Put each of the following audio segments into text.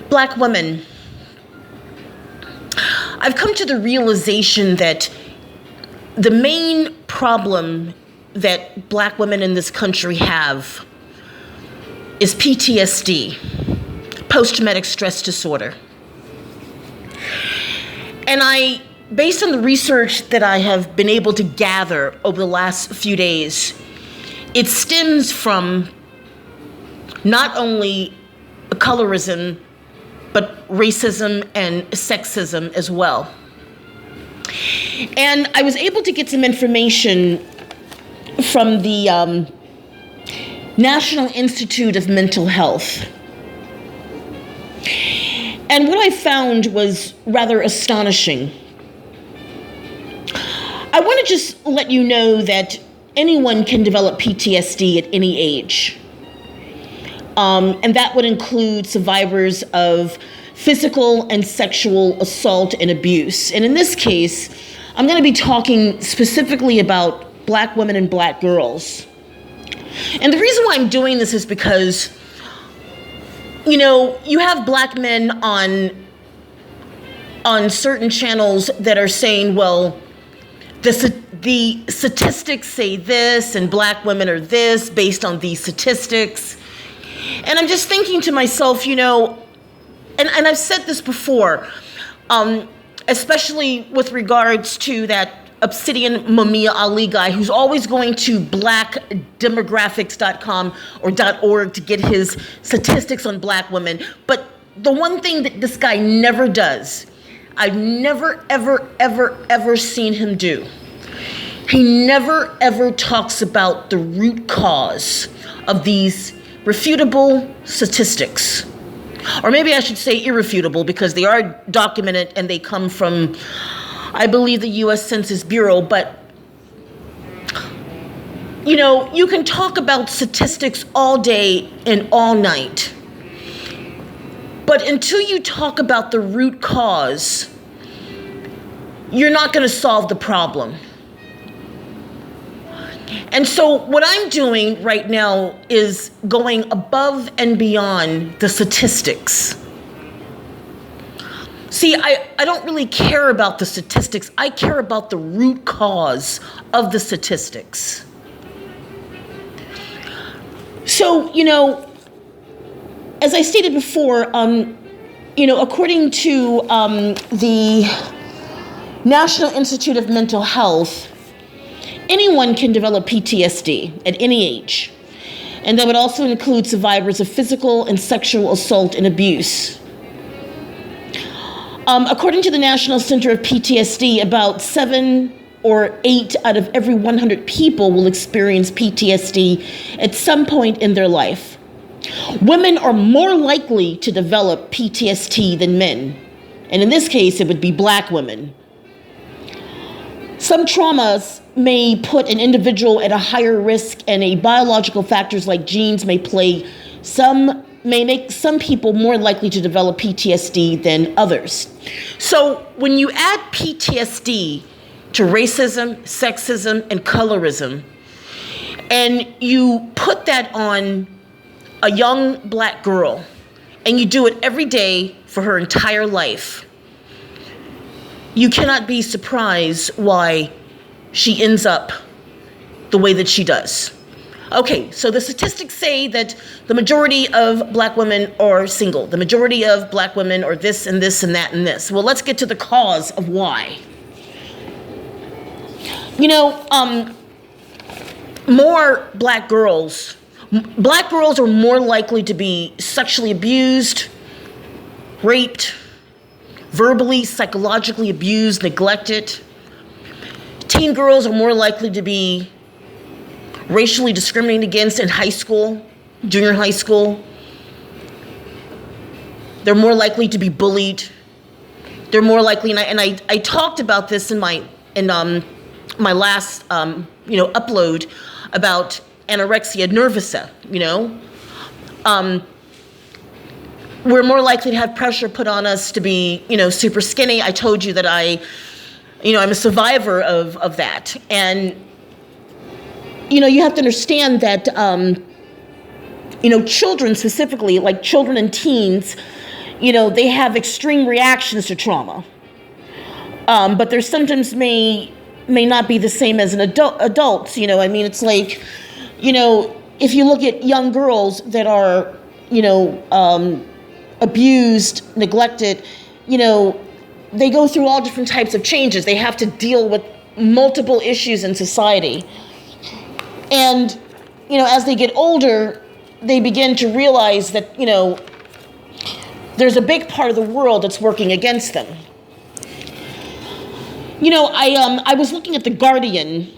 Black women, I've come to the realization that the main problem that Black women in this country have is PTSD, post-traumatic stress disorder. And based on the research that I have been able to gather over the last few days, it stems from not only colorism, but racism and sexism as well. And I was able to get some information from the National Institute of Mental Health. And what I found was rather astonishing. I want to just let you know that anyone can develop PTSD at any age. And that would include survivors of physical and sexual assault and abuse. And in this case, I'm going to be talking specifically about Black women and Black girls. And the reason why I'm doing this is because, you have Black men on certain channels that are saying, well, the statistics say this, and Black women are this based on these statistics. And I'm just thinking to myself, and I've said this before, especially with regards to that Obsidian Mumia Ali guy who's always going to blackdemographics.com or .org to get his statistics on Black women. But the one thing that this guy never does, I've never, ever, ever, ever seen him do. He never, ever talks about the root cause of these refutable statistics. Or maybe I should say irrefutable, because they are documented and they come from, I believe, the U.S. Census Bureau. But, you can talk about statistics all day and all night. But until you talk about the root cause, you're not going to solve the problem. And so what I'm doing right now is going above and beyond the statistics. See, I don't really care about the statistics. I care about the root cause of the statistics. So, as I stated before, according to the National Institute of Mental Health, anyone can develop PTSD at any age. And that would also include survivors of physical and sexual assault and abuse. According to the National Center of PTSD, about 7 or 8 out of every 100 people will experience PTSD at some point in their life. Women are more likely to develop PTSD than men. And in this case, it would be Black women. Some traumas may put an individual at a higher risk, and biological factors like genes may make some people more likely to develop PTSD than others. So when you add PTSD to racism, sexism, and colorism, and you put that on a young Black girl, and you do it every day for her entire life, you cannot be surprised why she ends up the way that she does. Okay, so the statistics say that the majority of Black women are single. The majority of Black women are this and this and that and this. Well, let's get to the cause of why. More Black girls are more likely to be sexually abused, raped, verbally, psychologically abused, neglected. Teen girls are more likely to be racially discriminated against in high school, junior high school. They're more likely to be bullied. They're more likely, and I talked about this in my last upload about anorexia nervosa. We're more likely to have pressure put on us to be super skinny. I told you that I'm a survivor of that. And you have to understand that children specifically, like children and teens, they have extreme reactions to trauma. But their symptoms may not be the same as an adults. It's like, if you look at young girls that are, abused, neglected, they go through all different types of changes. They have to deal with multiple issues in society. And, as they get older, they begin to realize that, there's a big part of the world that's working against them. I was looking at The Guardian,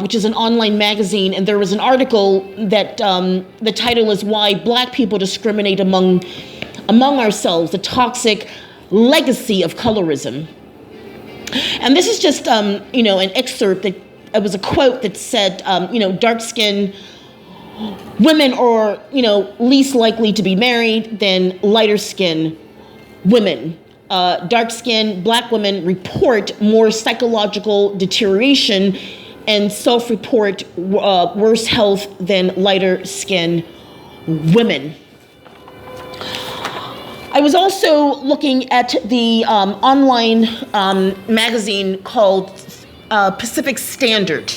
which is an online magazine, and there was an article that the title is "Why Black People Discriminate Among Ourselves: The Toxic Legacy of Colorism." And this is just, an excerpt that it was a quote that said, dark-skinned women are, least likely to be married than lighter-skinned women. Dark-skinned Black women report more psychological deterioration and self-report worse health than lighter-skinned women. I was also looking at the online magazine called Pacific Standard.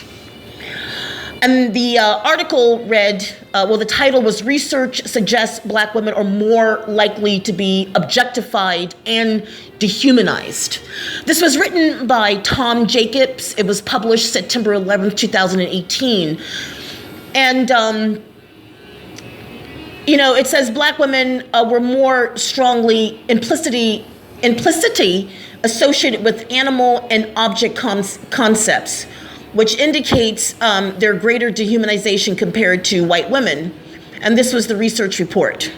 And the article read, the title was "Research Suggests Black Women Are More Likely to Be Objectified and Dehumanized." This was written by Tom Jacobs. It was published September 11th, 2018. And, it says Black women were more strongly implicity associated with animal and object concepts, which indicates their greater dehumanization compared to white women. And this was the research report.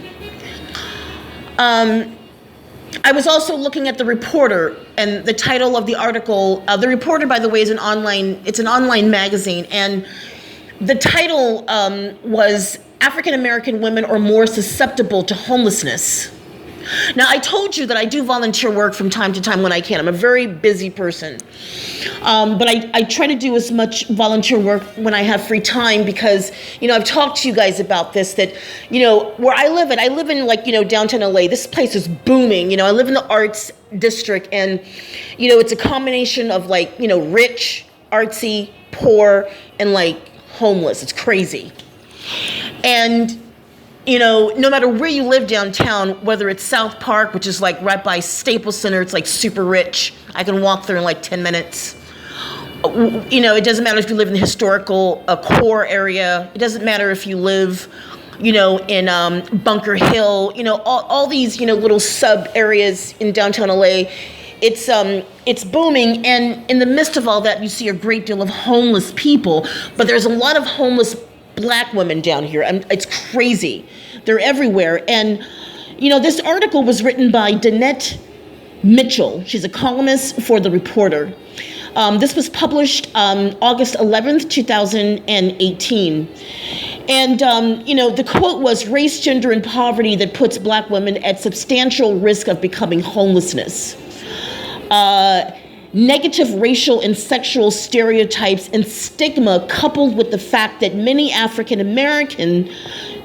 I was also looking at The Reporter, and the title of the article, The Reporter, by the way, is an online magazine, and the title was "African American Women Are More Susceptible to Homelessness." Now, I told you that I do volunteer work from time to time when I can. I'm a very busy person. But I try to do as much volunteer work when I have free time because, I've talked to you guys about this, that, where I live in downtown LA. This place is booming. I live in the arts district, and, it's a combination of rich, artsy, poor, and homeless. It's crazy. And no matter where you live downtown, whether it's South Park, which is right by Staples Center, it's super rich. I can walk there in 10 minutes. It doesn't matter if you live in the historical core area. It doesn't matter if you live, in Bunker Hill. All these, little sub areas in downtown LA. It's booming, and in the midst of all that, you see a great deal of homeless people. But there's a lot of homeless Black women down here. It's crazy. They're everywhere. And, this article was written by Danette Mitchell. She's a columnist for The Reporter. This was published August 11th, 2018. And, the quote was, "Race, gender, and poverty that puts Black women at substantial risk of becoming homelessness. Negative racial and sexual stereotypes and stigma, coupled with the fact that many African American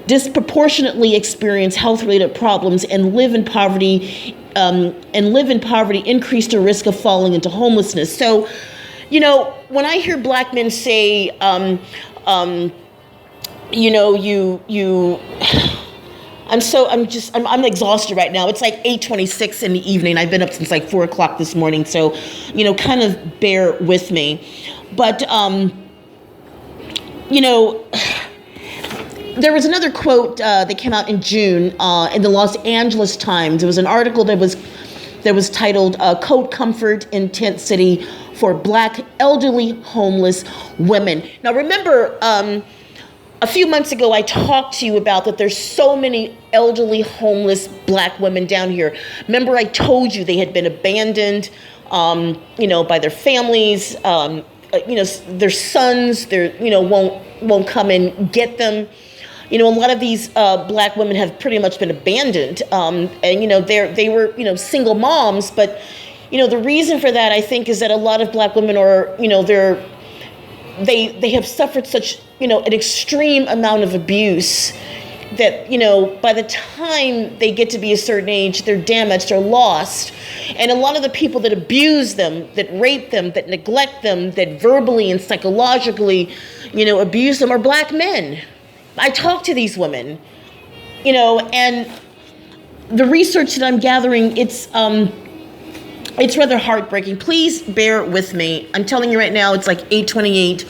disproportionately experience health-related problems and live in poverty, increase the risk of falling into homelessness." So, when I hear Black men say, I'm exhausted right now. It's 8:26 in the evening. I've been up since 4 o'clock this morning. So, kind of bear with me. But, there was another quote that came out in June in the Los Angeles Times. It was an article that was titled "Code Comfort in Tent City for Black Elderly Homeless Women." Now, remember, a few months ago, I talked to you about that there's so many elderly homeless Black women down here. Remember, I told you they had been abandoned, by their families, their sons, won't come and get them. A lot of these Black women have pretty much been abandoned, and they were single moms. But the reason for that, I think, is that a lot of Black women are they have suffered such an extreme amount of abuse that, by the time they get to be a certain age, they're damaged, they're lost. And a lot of the people that abuse them, that rape them, that neglect them, that verbally and psychologically, abuse them are Black men. I talk to these women, and the research that I'm gathering, it's rather heartbreaking. Please bear with me. I'm telling you right now, it's like 8:28.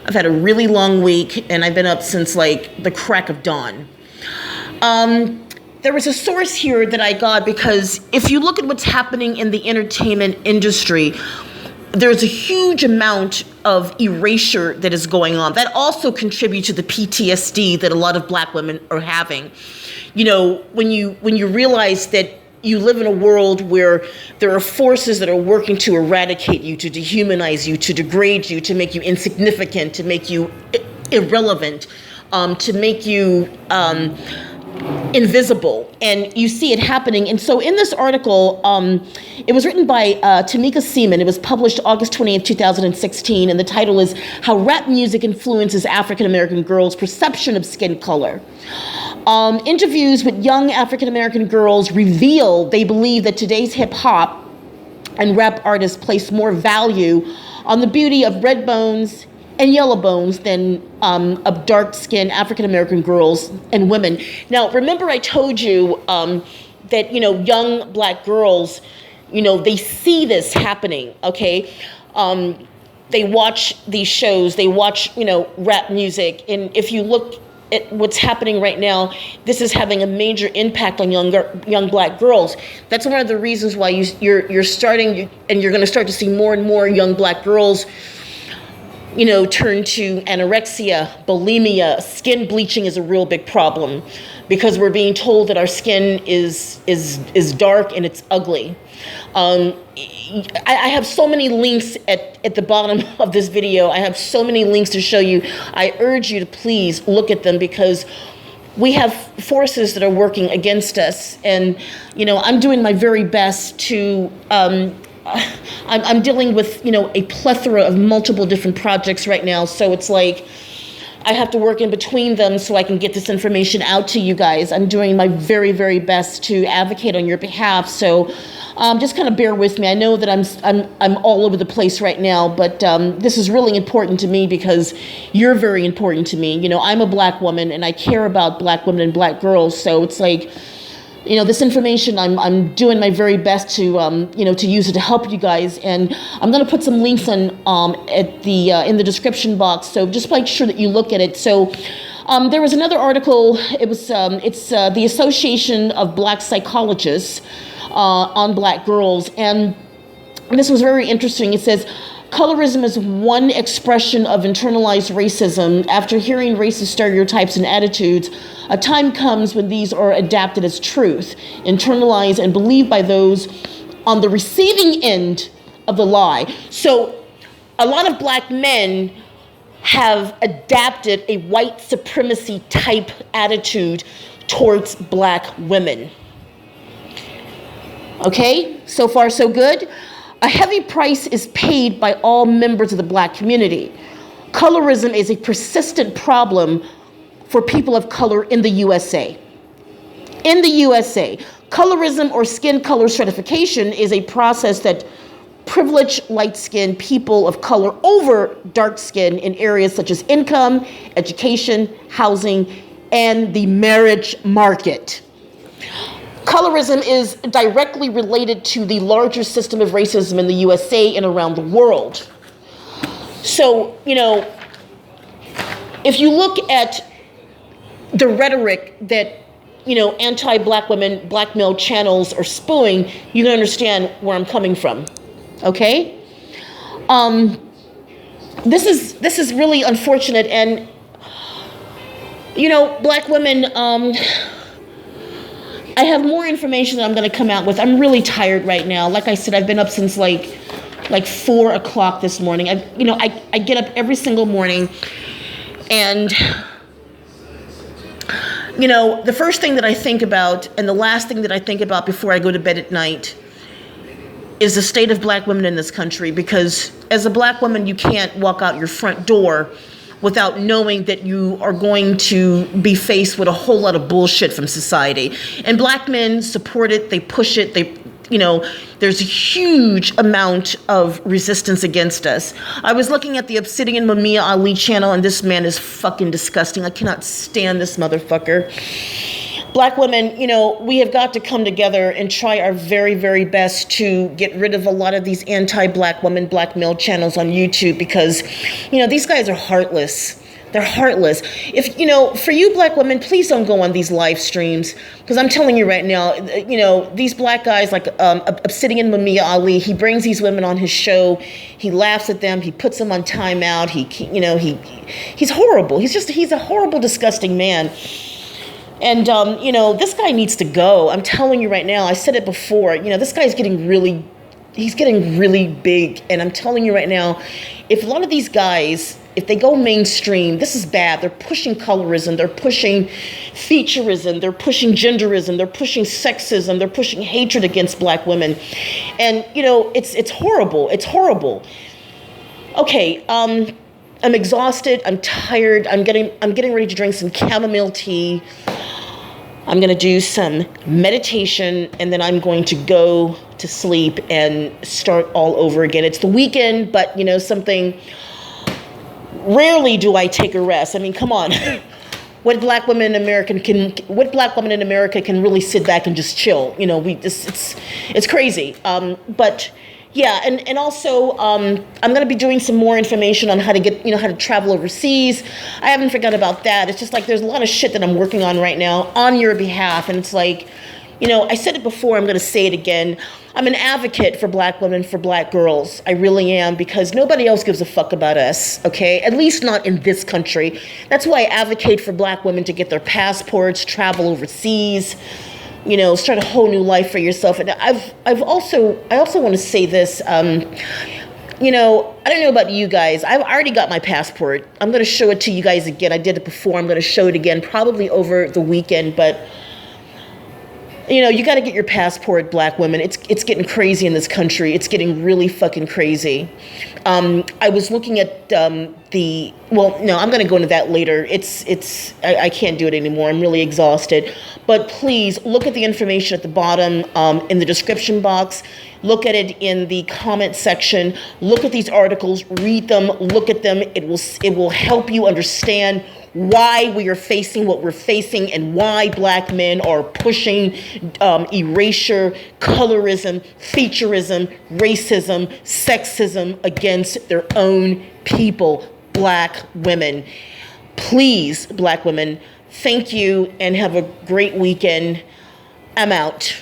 I've had a really long week, and I've been up since like the crack of dawn. There was a source here that I got, because if you look at what's happening in the entertainment industry, there's a huge amount of erasure that is going on. That also contributes to the PTSD that a lot of Black women are having. When you realize that you live in a world where there are forces that are working to eradicate you, to dehumanize you, to degrade you, to make you insignificant, to make you irrelevant, to make you invisible, and you see it happening. And so in this article, it was written by Tamika Seaman. It was published August 28th, 2016, and the title is How Rap Music Influences African American Girls' Perception of Skin Color. Interviews with young African American girls reveal they believe that today's hip hop and rap artists place more value on the beauty of red bones and yellow bones than of dark-skinned African American girls and women. Now, remember I told you that young Black girls, they see this happening. Okay, they watch these shows, they watch rap music, and if you look at what's happening right now, this is having a major impact on young Black girls. That's one of the reasons why you're starting, and you're going to start to see more and more young Black girls turn to anorexia, bulimia. Skin bleaching is a real big problem, because we're being told that our skin is dark and it's ugly. I have so many links at the bottom of this video. I have so many links to show you. I urge you to please look at them, because we have forces that are working against us. And, I'm doing my very best to, I'm dealing with, a plethora of multiple different projects right now. So it's like I have to work in between them so I can get this information out to you guys. I'm doing my very, very best to advocate on your behalf. So just kind of bear with me. I know that I'm all over the place right now, but this is really important to me, because you're very important to me. I'm a Black woman, and I care about Black women and Black girls. So it's like, this information, I'm doing my very best to to use it to help you guys. And I'm going to put some links in in the description box. So just make sure that you look at it. So there was another article. It's the Association of Black Psychologists on Black girls, and this was very interesting. It says, colorism is one expression of internalized racism. After hearing racist stereotypes and attitudes, a time comes when these are adapted as truth, internalized and believed by those on the receiving end of the lie. So a lot of Black men have adapted a white supremacy type attitude towards Black women. Okay, so far so good. A heavy price is paid by all members of the Black community. Colorism is a persistent problem for people of color in the USA. In the USA, colorism or skin color certification is a process that privileges light-skinned people of color over dark skin in areas such as income, education, housing, and the marriage market. Colorism is directly related to the larger system of racism in the USA and around the world. So, if you look at the rhetoric that, anti-Black women, Black male channels are spewing, you can understand where I'm coming from, okay? This is really unfortunate, and, Black women, I have more information that I'm going to come out with. I'm really tired right now. Like I said, I've been up since like 4 o'clock this morning. I get up every single morning, and the first thing that I think about, and the last thing that I think about before I go to bed at night, is the state of Black women in this country. Because as a Black woman, you can't walk out your front door without knowing that you are going to be faced with a whole lot of bullshit from society. And black men support it, they push it, there's a huge amount of resistance against us. I was looking at the Obsidian Mamiya Ali channel, and this man is fucking disgusting. I cannot stand this motherfucker. Black women, we have got to come together and try our very, very best to get rid of a lot of these anti-black women, black male channels on YouTube, because, these guys are heartless. They're heartless. If, for you black women, please don't go on these live streams, because I'm telling you right now, these black guys like Obsidian Mamiya Ali, he brings these women on his show, he laughs at them, he puts them on timeout, he's horrible. He's a horrible, disgusting man. And, this guy needs to go. I'm telling you right now, I said it before, this guy's getting really big. And I'm telling you right now, if a lot of these guys, if they go mainstream, this is bad. They're pushing colorism, they're pushing featureism, they're pushing genderism, they're pushing sexism, they're pushing hatred against black women. And, it's horrible. It's horrible. Okay, I'm exhausted, I'm tired, I'm getting ready to drink some chamomile tea. I'm going to do some meditation, and then I'm going to go to sleep and start all over again. It's the weekend, but something. Rarely do I take a rest. I mean, come on. What black women in America can really sit back and just chill? It's crazy. But yeah, and also I'm going to be doing some more information on how to get, how to travel overseas. I haven't forgotten about that. It's just like there's a lot of shit that I'm working on right now on your behalf, and it's like, I said it before, I'm going to say it again. I'm an advocate for black women, for black girls. I really am, because nobody else gives a fuck about us, okay? At least not in this country. That's why I advocate for black women to get their passports, travel overseas, start a whole new life for yourself. And I also want to say this, I don't know about you guys. I've already got my passport. I'm going to show it to you guys again. I did it before. I'm going to show it again, probably over the weekend, but you got to get your passport, black women. It's getting crazy in this country. It's getting really fucking crazy. I was looking at I'm going to go into that later. I can't do it anymore. I'm really exhausted. But please look at the information at the bottom in the description box. Look at it in the comment section. Look at these articles. Read them. Look at them. It will help you understand why we are facing what we're facing, and why black men are pushing erasure, colorism, featureism, racism, sexism against their own people, black women. Please, black women, thank you and have a great weekend. I'm out.